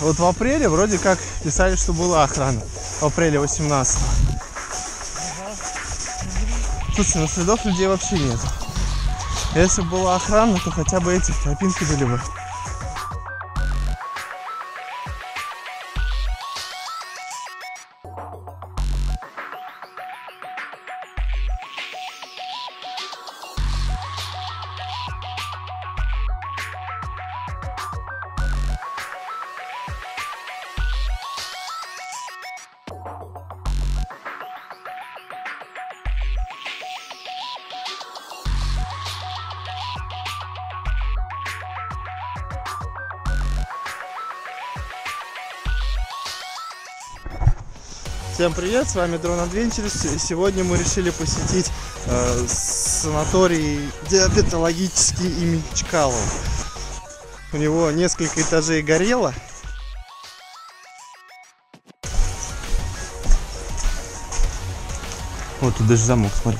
Вот в апреле вроде как писали, что была охрана. В апреле 18-го. Слушай, ну следов людей вообще нет. Если бы была охрана, то хотя бы эти тропинки были бы. Всем привет, с вами Дрон Adventures. Сегодня мы решили посетить санаторий диабетологический имени Чкалова. У него несколько этажей горело. Вот тут даже замок, смотри.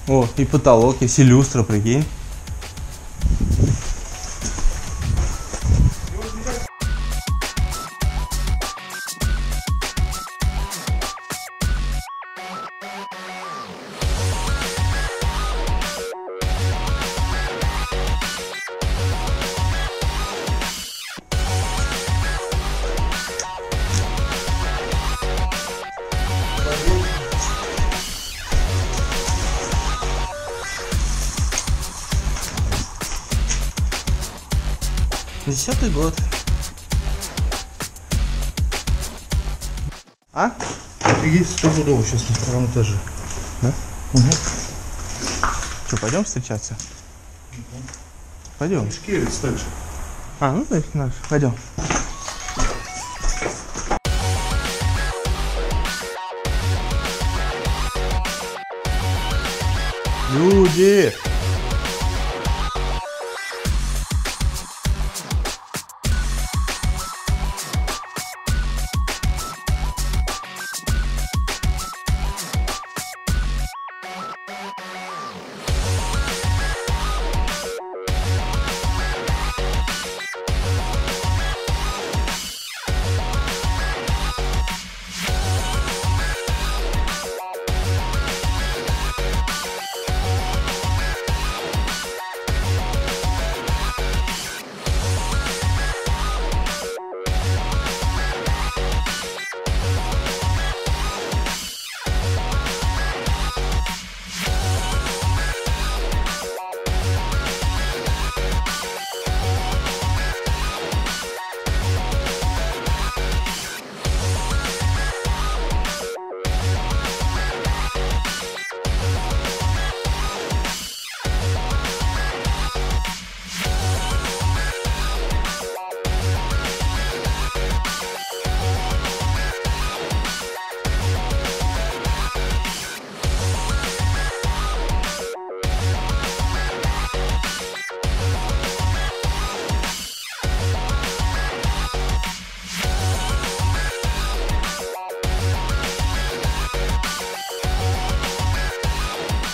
О, и потолок, есть и люстра, прикинь. Десятый год. А? Есть стопудово сейчас на втором этаже. Да? Угу. Что, пойдем встречаться? Пойдем. Шкерец также. А, ну значит наш. Пойдем. Люди!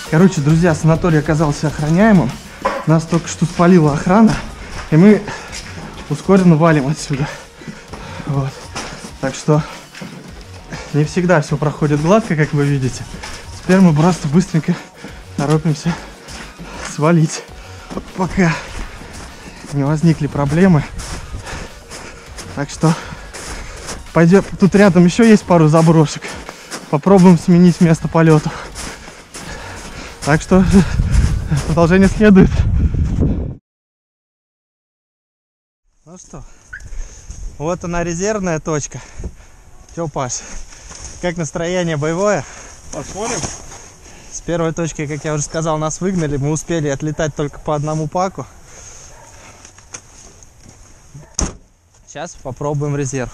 Короче, друзья, санаторий оказался охраняемым. Нас только что спалила охрана. И мы ускоренно валим отсюда. Вот. Так что не всегда все проходит гладко, как вы видите. Теперь мы просто быстренько торопимся свалить, пока не возникли проблемы. Так что пойдем. Тут рядом еще есть пару заброшек. Попробуем сменить место полетов. Так что продолжение следует. Ну что, вот она, резервная точка. Че, Паш, как настроение боевое? Посмотрим. С первой точки, как я уже сказал, нас выгнали. Мы успели отлетать только по одному паку. Сейчас попробуем резерв.